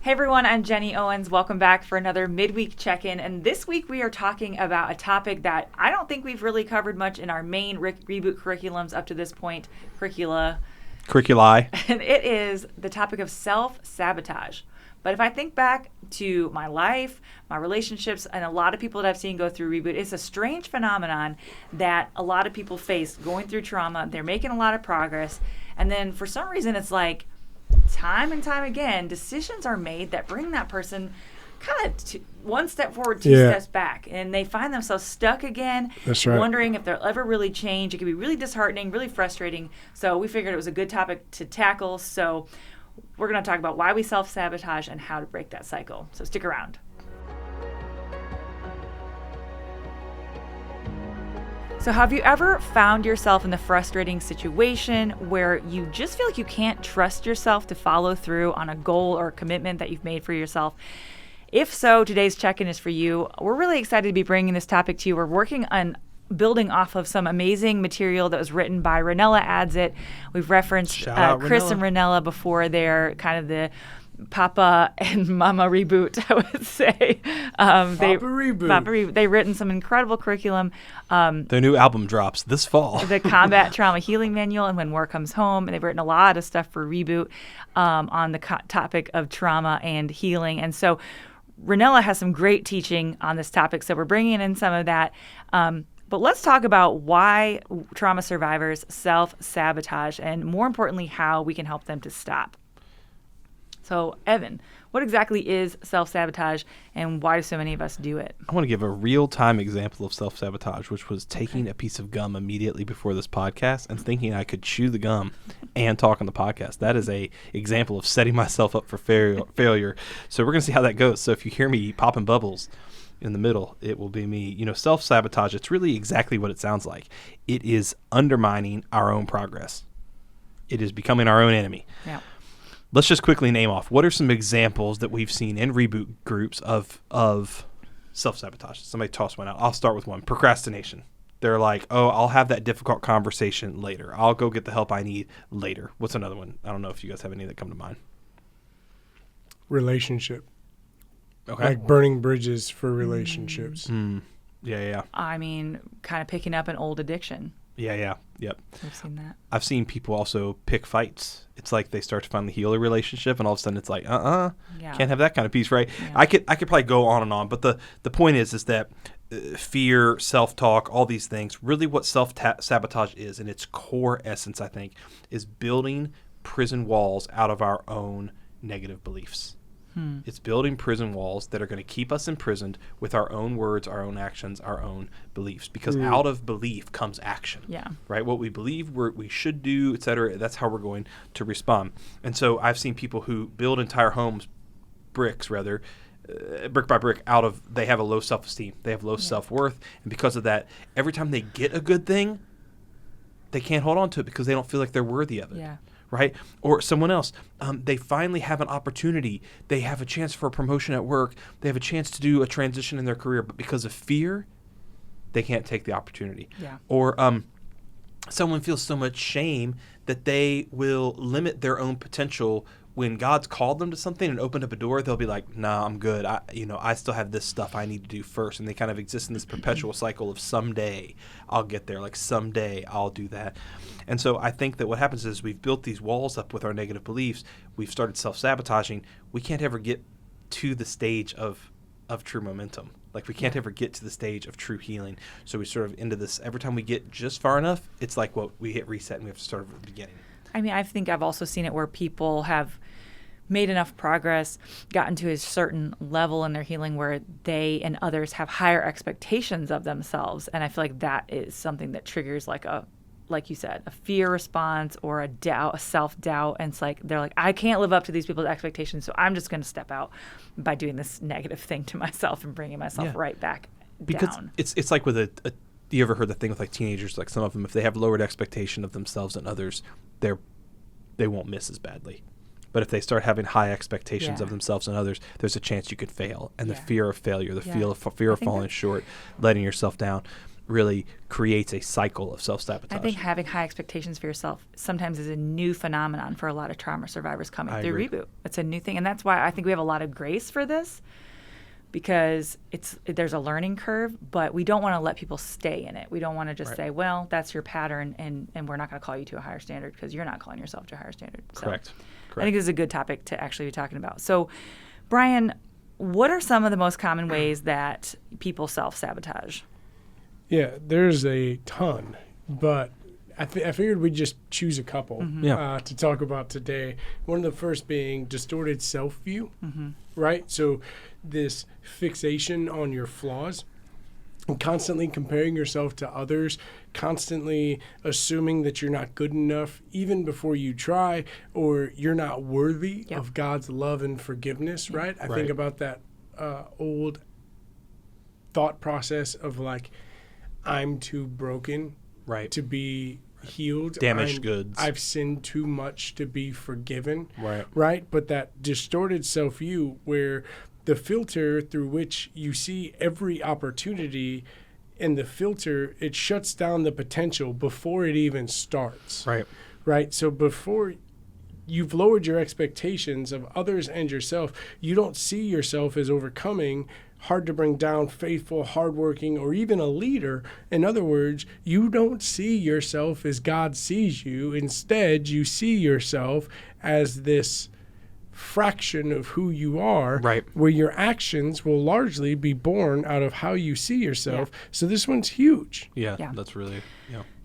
Hey everyone, I'm Jenny Owens. Welcome back for another Midweek check-in. And this week we are talking about a topic that I don't think we've really covered much in our main reboot curriculums up to this point, curriculi. And it is the topic of self-sabotage. But if I think back to my life, my relationships, and a lot of people that I've seen go through reboot, it's a strange phenomenon that a lot of people face going through trauma. They're making a lot of progress. And then for some reason, it's like time and time again, decisions are made that bring that person kind of one step forward, two steps back. And they find themselves stuck again, wondering if they'll ever really change. It can be really disheartening, really frustrating. So we figured it was a good topic to tackle. So we're going to talk about why we self-sabotage and how to break that cycle. So stick around. So have you ever found yourself in the frustrating situation where you just feel like you can't trust yourself to follow through on a goal or a commitment that you've made for yourself? If so, today's check-in is for you. We're really excited to be bringing this topic to you. We're working on building off of some amazing material that was written by Ranella Adds It. We've referenced Chris and Ranella before. They're kind of the Papa and Mama reboot, I would say. Papa Reboot. They've written some incredible curriculum. Their new album drops this fall. The Combat Trauma Healing Manual and When War Comes Home. And they've written a lot of stuff for Reboot on the topic of trauma and healing. And so Ranella has some great teaching on this topic. So we're bringing in some of that. But let's talk about why trauma survivors self-sabotage and, more importantly, how we can help them to stop. So, Evan, what exactly is self-sabotage and why do so many of us do it? I want to give a real-time example of self-sabotage, which was taking a piece of gum immediately before this podcast and thinking I could chew the gum and talk on the podcast. That is a example of setting myself up for failure. So we're going to see how that goes. So if you hear me popping bubbles in the middle, it will be me. You know, self-sabotage, it's really exactly what it sounds like. It is undermining our own progress. It is becoming our own enemy. Yeah. Let's just quickly name off. What are some examples that we've seen in reboot groups of self-sabotage? Somebody toss one out. I'll start with one. Procrastination. They're like, oh, I'll have that difficult conversation later. I'll go get the help I need later. What's another one? I don't know if you guys have any that come to mind. Relationship. Okay. Like burning bridges for relationships. Yeah. I mean, kind of picking up an old addiction. Yeah. Yep. I've seen that. I've seen people also pick fights. It's like they start to finally heal a relationship, and all of a sudden it's like, can't have that kind of peace, right? Yeah. I could probably go on and on, but the point is that fear, self-talk, all these things, really what self-sabotage is, in its core essence, I think, is building prison walls out of our own negative beliefs. It's building prison walls that are going to keep us imprisoned with our own words, our own actions, our own beliefs. Because out of belief comes action. Yeah. Right? What we believe we should do, et cetera, that's how we're going to respond. And so I've seen people who build entire homes, brick by brick, they have a low self-esteem. They have low self-worth. And because of that, every time they get a good thing, they can't hold on to it because they don't feel like they're worthy of it. Yeah. Right? Or someone else, they finally have an opportunity. They have a chance for a promotion at work. They have a chance to do a transition in their career, but because of fear, they can't take the opportunity. Yeah. Or someone feels so much shame that they will limit their own potential. When God's called them to something and opened up a door, they'll be like, nah, I'm good. I still have this stuff I need to do first. And they kind of exist in this perpetual cycle of someday I'll get there, like someday I'll do that. And so I think that what happens is we've built these walls up with our negative beliefs. We've started self-sabotaging. We can't ever get to the stage of true momentum. Like we can't ever get to the stage of true healing. So we sort of into this, every time we get just far enough, it's like, well, we hit reset and we have to start at the beginning. I mean, I think I've also seen it where people have made enough progress, gotten to a certain level in their healing where they and others have higher expectations of themselves. And I feel like that is something that triggers like you said, a fear response or a doubt, a self-doubt. And it's like, they're like, I can't live up to these people's expectations, so I'm just going to step out by doing this negative thing to myself and bringing myself right back down. Because it's like with you ever heard the thing with like teenagers, like some of them, if they have lowered expectation of themselves and others, they won't miss as badly. But if they start having high expectations of themselves and others, there's a chance you could fail. And the fear of failure, the fear of falling short, letting yourself down. really creates a cycle of self-sabotage. I think having high expectations for yourself sometimes is a new phenomenon for a lot of trauma survivors coming through Reboot. It's a new thing, and that's why I think we have a lot of grace for this, because there's a learning curve, but we don't want to let people stay in it. We don't want to just say, well, that's your pattern, and we're not going to call you to a higher standard because you're not calling yourself to a higher standard. So Correct. I think this is a good topic to actually be talking about. So, Brian, what are some of the most common ways that people self-sabotage? Yeah, there's a ton, but I figured we'd just choose a couple to talk about today. One of the first being distorted self-view, right? So this fixation on your flaws and constantly comparing yourself to others, constantly assuming that you're not good enough even before you try, or you're not worthy of God's love and forgiveness, right? I think about that old thought process of like, I'm too broken to be healed. Damaged goods. I've sinned too much to be forgiven. Right. But that distorted self-view where the filter through which you see every opportunity and the filter, it shuts down the potential before it even starts. Right. So before you've lowered your expectations of others and yourself, you don't see yourself as overcoming, hard to bring down, faithful, hardworking, or even a leader. In other words, you don't see yourself as God sees you. Instead, you see yourself as this fraction of who you are, where your actions will largely be born out of how you see yourself. So this one's huge. That's really,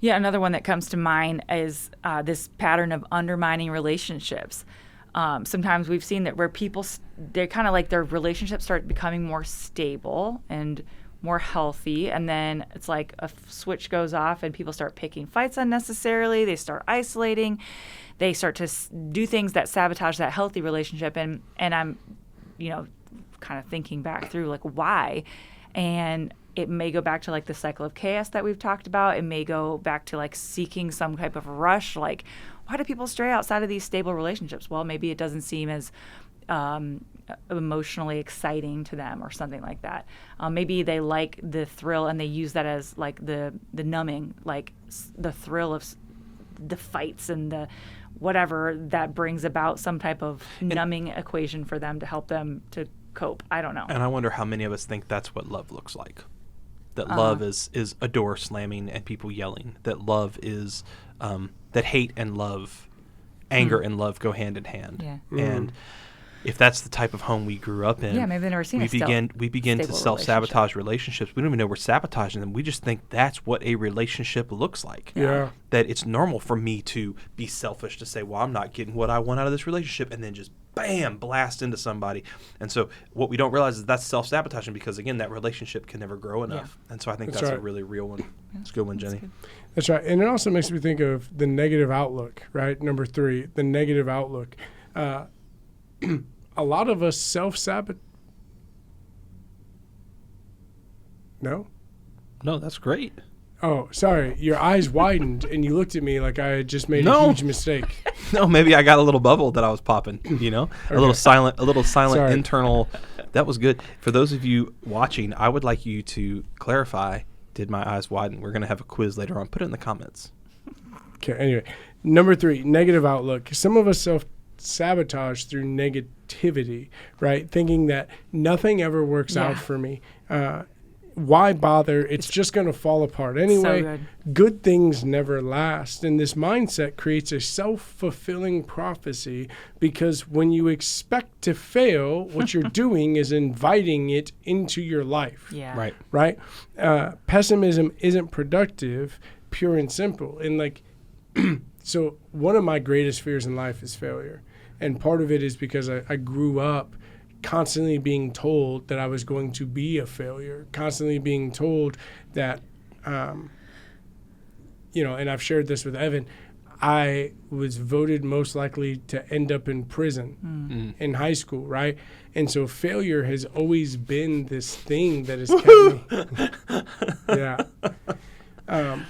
another one that comes to mind is this pattern of undermining relationships. Sometimes we've seen that where people, they're kind of like their relationships start becoming more stable and more healthy, and then it's like a switch goes off and people start picking fights unnecessarily. They start isolating. They start to do things that sabotage that healthy relationship. And I'm, kind of thinking back through like why, and it may go back to like the cycle of chaos that we've talked about. It may go back to like seeking some type of rush, like, why do people stray outside of these stable relationships? Well, maybe it doesn't seem as emotionally exciting to them or something like that. Maybe they like the thrill and they use that as like the numbing, like the thrill of the fights and the whatever that brings about some type of numbing equation for them to help them to cope. I don't know. And I wonder how many of us think that's what love looks like. That love is a door slamming and people yelling. That love is that hate and love, anger and love go hand in hand. And if that's the type of home we grew up in, maybe they've never seen we begin to self-sabotage relationships. We don't even know we're sabotaging them. We just think that's what a relationship looks like. That it's normal for me to be selfish, to say, well, I'm not getting what I want out of this relationship, and then just bam, blast into somebody. And so what we don't realize is that's self-sabotaging, because again, that relationship can never grow enough. And so I think that's a really real one. That's a good one, Jenny. That's right. And it also makes me think of the negative outlook, right? Number 3, the negative outlook. A lot of us self-sabotage. No, that's great. Oh, sorry. Your eyes widened and you looked at me like I had just made a huge mistake. No, maybe I got a little bubble that I was popping, a little silent Sorry. internal. That was good. For those of you watching, I would like you to clarify, did my eyes widen? We're going to have a quiz later on. Put it in the comments. Okay, anyway. Number 3, negative outlook. Some of us self-sabotage through negativity, right? Thinking that nothing ever works out for me. Why bother? It's just going to fall apart anyway. So good things never last. And this mindset creates a self-fulfilling prophecy, because when you expect to fail, what you're doing is inviting it into your life. Right? Pessimism isn't productive, pure and simple. And like, so one of my greatest fears in life is failure. And part of it is because I grew up constantly being told that I was going to be a failure, constantly being told that, and I've shared this with Evan, I was voted most likely to end up in prison in high school, right? And so failure has always been this thing that has kept me.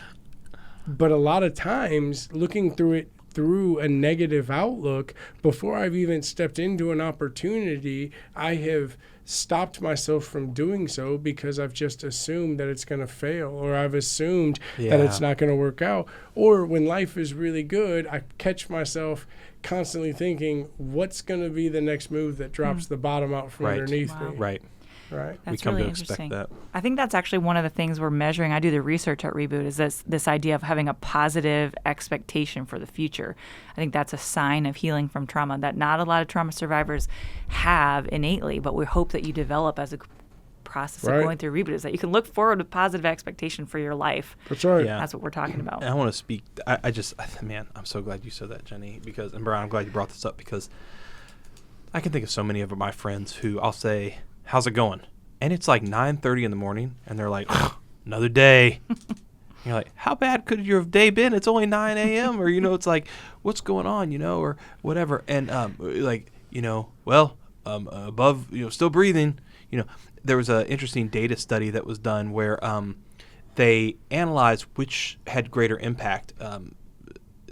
But a lot of times, looking through through a negative outlook, before I've even stepped into an opportunity, I have stopped myself from doing so because I've just assumed that it's going to fail, or I've assumed that it's not going to work out. Or when life is really good, I catch myself constantly thinking, what's going to be the next move that drops the bottom out from underneath me? Right. Right. That's we come really to expect that. I think that's actually one of the things we're measuring. I do the research at Reboot, is this idea of having a positive expectation for the future. I think that's a sign of healing from trauma that not a lot of trauma survivors have innately, but we hope that you develop as a process of going through Reboot, is that you can look forward with positive expectation for your life. That's right. Yeah. That's what we're talking about. And I want to speak. Man, I'm so glad you said that, Jenny, and Brian, I'm glad you brought this up, because I can think of so many of my friends who I'll say, how's it going? And it's like 9:30 in the morning, and they're like, another day. You're like, how bad could your day been? It's only 9 a.m. Or, it's like, what's going on, or whatever. And, above, still breathing. There was an interesting data study that was done where they analyzed which had greater impact,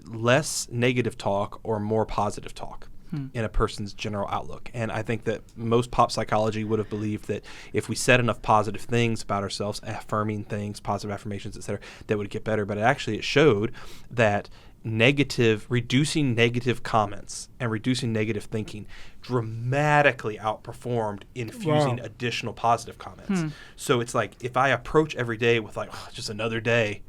less negative talk or more positive talk in a person's general outlook. And I think that most pop psychology would have believed that if we said enough positive things about ourselves, affirming things, positive affirmations, et cetera, that would get better. But it showed that reducing negative comments and reducing negative thinking dramatically outperformed infusing additional positive comments. So it's like, if I approach every day with like, just another day,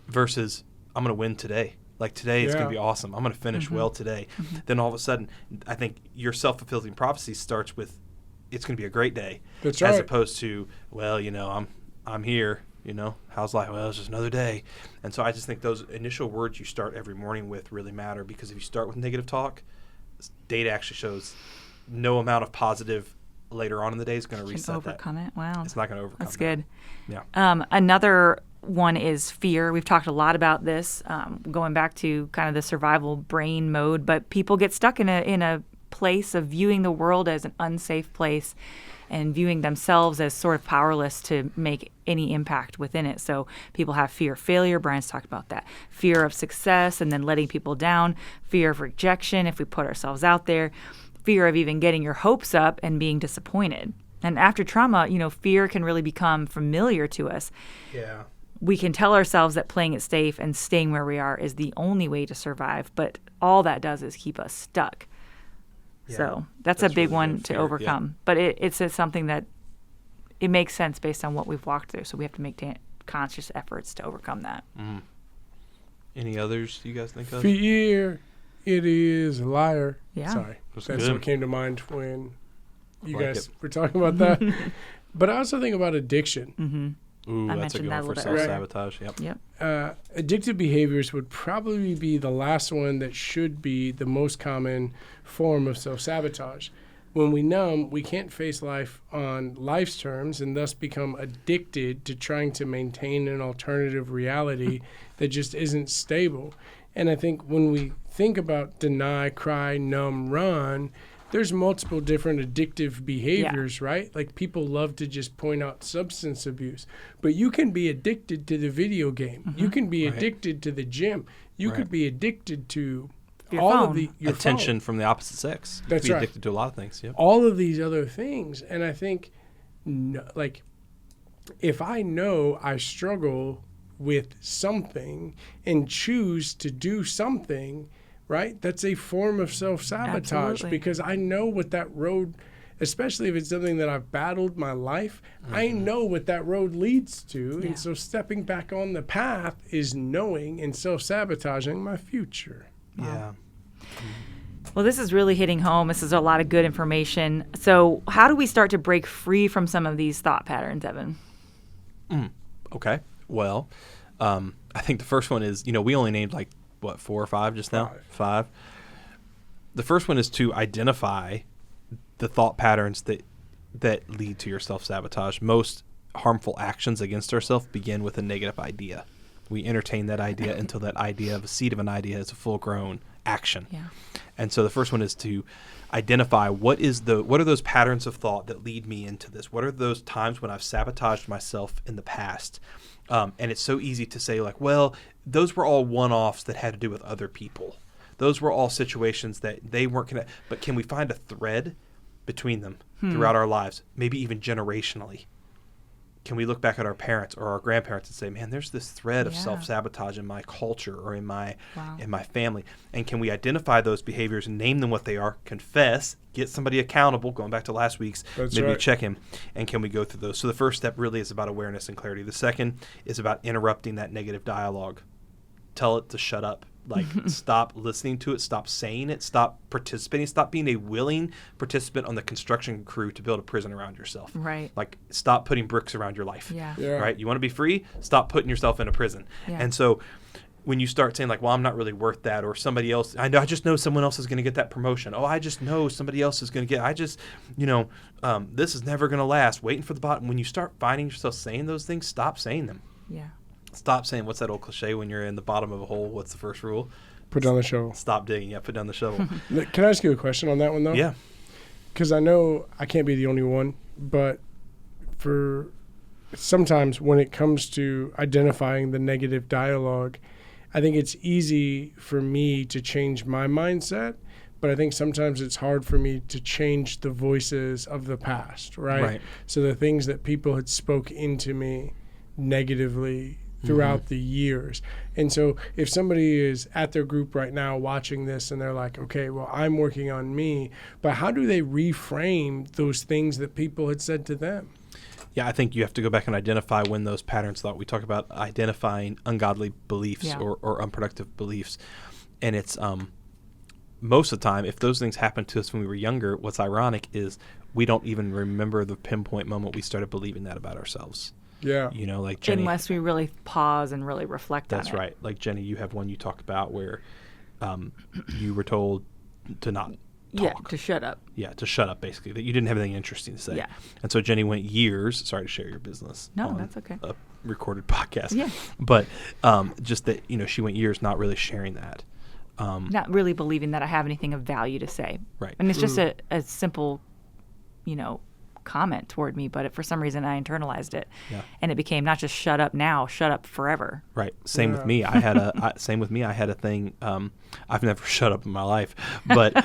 versus I'm going to win today. Like, today is going to be awesome. I'm going to finish well today. Then all of a sudden, I think your self-fulfilling prophecy starts with, it's going to be a great day. That's right. As opposed to, well, I'm here. How's life? Well, it's just another day. And so I just think those initial words you start every morning with really matter, because if you start with negative talk, data actually shows no amount of positive later on in the day is going to reset that. Overcome it. Wow. It's not going to overcome That's good. Yeah. Another one is fear. We've talked a lot about this, going back to kind of the survival brain mode, but people get stuck in a place of viewing the world as an unsafe place and viewing themselves as sort of powerless to make any impact within it. So people have fear of failure. Brian's talked about that. Fear of success and then letting people down. Fear of rejection if we put ourselves out there. Fear of even getting your hopes up and being disappointed. And after trauma, fear can really become familiar to us. Yeah. We can tell ourselves that playing it safe and staying where we are is the only way to survive, but all that does is keep us stuck. Yeah, so that's a big really one to overcome. Yeah. But it's something that it makes sense based on what we've walked through. So we have to make conscious efforts to overcome that. Any others you guys think of? Fear, it is a liar. Yeah. Sorry. That's what came to mind when you guys were talking about that. But I also think about addiction. Ooh, that's a good one for self-sabotage. Yep. Addictive behaviors would probably be the last one that should be the most common form of self-sabotage. When we numb, we can't face life on life's terms and thus become addicted to trying to maintain an alternative reality that just isn't stable. And I think when we think about deny, cry, numb, run, there's multiple different addictive behaviors, right? Like, people love to just point out substance abuse, but you can be addicted to the video game. You can be addicted to the gym. You could be addicted to your attention from the opposite sex. You That's could be right. addicted to a lot of things. Yep. All of these other things. And I think, if I know I struggle with something and choose to do something, right? That's a form of self-sabotage. Absolutely. Because I know what that road, especially if it's something that I've battled my life, I know what that road leads to. Yeah. And so stepping back on the path is knowing and self-sabotaging my future. Wow. Yeah. Well, this is really hitting home. This is a lot of good information. So how do we start to break free from some of these thought patterns, Evan? Okay. Well, I think the first one is, we only named 4 or 5 just now? 5. The first one is to identify the thought patterns that lead to your self-sabotage. Most harmful actions against ourselves begin with a negative idea. We entertain that idea until that idea, of a seed of an idea, is full grown action. Yeah. And so the first one is to identify what are those patterns of thought that lead me into this? What are those times when I've sabotaged myself in the past? And it's so easy to say, like, well, those were all one-offs that had to do with other people. Those were all situations that they weren't connected. But can we find a thread between them throughout our lives, maybe even generationally? Can we look back at our parents or our grandparents and say, man, there's this thread of self-sabotage in my culture or in my family? And can we identify those behaviors and name them what they are, confess, get somebody accountable, going back to last week's Midweek check-in, and can we go through those? So the first step really is about awareness and clarity. The second is about interrupting that negative dialogue. Tell it to shut up. Like, stop listening to it, stop saying it, stop participating, stop being a willing participant on the construction crew to build a prison around yourself. Right. Like, stop putting bricks around your life. Yeah. Right? You want to be free? Stop putting yourself in a prison. Yeah. And so when you start saying, like, well, I'm not really worth that, or somebody else, I just know someone else is going to get that promotion. Oh, I just know somebody else is going to get, this is never going to last. Waiting for the bottom. When you start finding yourself saying those things, stop saying them. Yeah. Stop saying, what's that old cliche when you're in the bottom of a hole? What's the first rule? Put down the shovel. Stop digging. Yeah, put down the shovel. Can I ask you a question on that one, though? Yeah. Because I know I can't be the only one, but for sometimes when it comes to identifying the negative dialogue, I think it's easy for me to change my mindset, but I think sometimes it's hard for me to change the voices of the past, right? So the things that people had spoke into me negatively throughout the years. And so if somebody is at their group right now watching this and they're like, okay, well, I'm working on me, but how do they reframe those things that people had said to them? Yeah, I think you have to go back and identify when those patterns thought. We talk about identifying ungodly beliefs or unproductive beliefs. And it's most of the time, if those things happened to us when we were younger, what's ironic is we don't even remember the pinpoint moment we started believing that about ourselves. Yeah. Like Jenny. Unless we really pause and really reflect on it. That's right. Like Jenny, you have one you talk about where you were told to not talk. Yeah, to shut up. Yeah, to shut up, basically, that you didn't have anything interesting to say. Yeah. And so Jenny went years, sorry to share your business. No, that's okay. A recorded podcast. Yeah. But just that, she went years not really sharing that. Not really believing that I have anything of value to say. Right. And it's just a simple, comment toward me, but for some reason I internalized it, and it became not just shut up now, shut up forever. Right. Same with me. I had a thing. I've never shut up in my life, but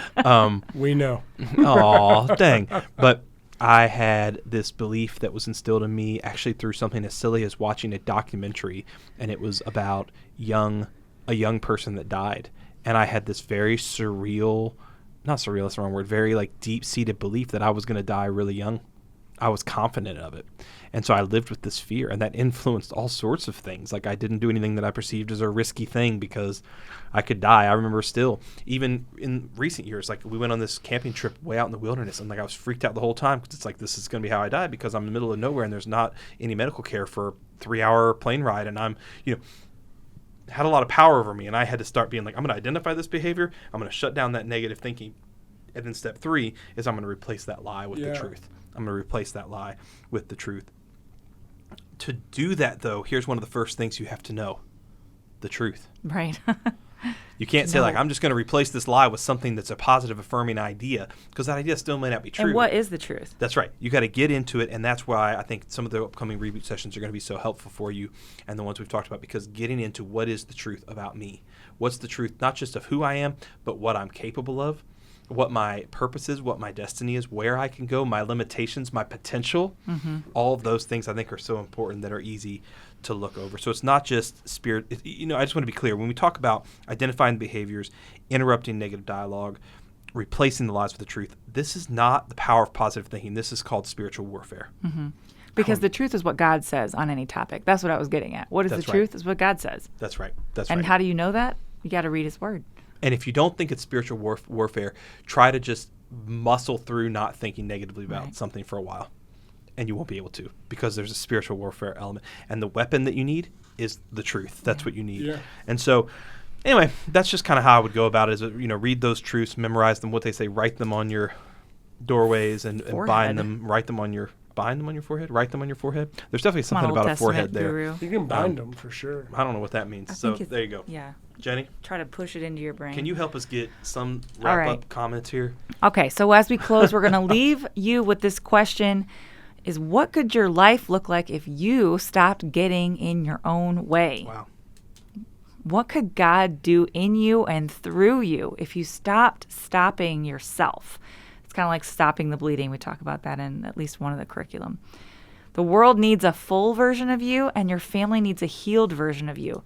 we know. Oh, dang! But I had this belief that was instilled in me actually through something as silly as watching a documentary, and it was about a young person that died, and I had this very surreal. Not surreal, that's the wrong word, very like deep-seated belief that I was going to die really young. I was confident of it. And so I lived with this fear, and that influenced all sorts of things. Like I didn't do anything that I perceived as a risky thing because I could die. I remember still, even in recent years, like we went on this camping trip way out in the wilderness, and like I was freaked out the whole time because it's like, this is going to be how I die because I'm in the middle of nowhere and there's not any medical care for a 3-hour plane ride, and I'm, had a lot of power over me, and I had to start being like, I'm going to identify this behavior, I'm going to shut down that negative thinking, and then step 3 is I'm going to replace that lie with the truth. I'm going to replace that lie with the truth. To do that, though, here's one of the first things you have to know: the truth. Right. You can't say, like, I'm just going to replace this lie with something that's a positive, affirming idea, because that idea still may not be true. And what is the truth? That's right. You got to get into it, and that's why I think some of the upcoming reboot sessions are going to be so helpful for you, and the ones we've talked about, because getting into what is the truth about me. What's the truth, not just of who I am, but what I'm capable of, what my purpose is, what my destiny is, where I can go, my limitations, my potential. All of those things I think are so important that are easy to look over. So it's not just spirit. I just want to be clear. When we talk about identifying behaviors, interrupting negative dialogue, replacing the lies with the truth, this is not the power of positive thinking. This is called spiritual warfare. Because the truth is what God says on any topic. That's what I was getting at. What is the truth? Is what God says. That's right. And how do you know that? You got to read his word. And if you don't think it's spiritual warfare, try to just muscle through not thinking negatively about something for a while. And you won't be able to, because there's a spiritual warfare element. And the weapon that you need is the truth. That's what you need. Yeah. And so, anyway, that's just kind of how I would go about it, is, read those truths, memorize them, what they say, write them on your doorways and bind them, write them on your forehead? Write them on your forehead? There's definitely something about a forehead there. You can bind them for sure. I don't know what that means. So there you go. Yeah. Jenny, try to push it into your brain. can you help us get some wrap-up comments here? Okay, so as we close, we're going to leave you with this question. Is what could your life look like if you stopped getting in your own way? Wow. What could God do in you and through you if you stopped stopping yourself? It's kind of like stopping the bleeding. We talk about that in at least one of the curriculum. The world needs a full version of you, and your family needs a healed version of you.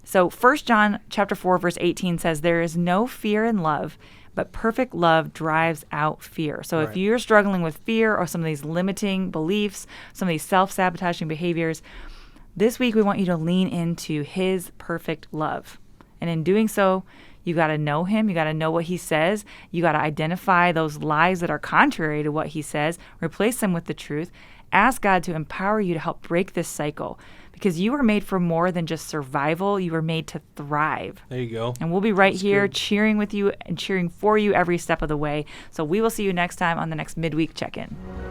So 1 John chapter 4, verse 18 says, there is no fear in love, but perfect love drives out fear. So if you're struggling with fear or some of these limiting beliefs, some of these self-sabotaging behaviors, this week we want you to lean into his perfect love. And in doing so, you got to know him. You got to know what he says. You got to identify those lies that are contrary to what he says, replace them with the truth. Ask God to empower you to help break this cycle, because you were made for more than just survival. You were made to thrive. There you go. And we'll be right here cheering with you and cheering for you every step of the way. So we will see you next time on the next Midweek Check-In.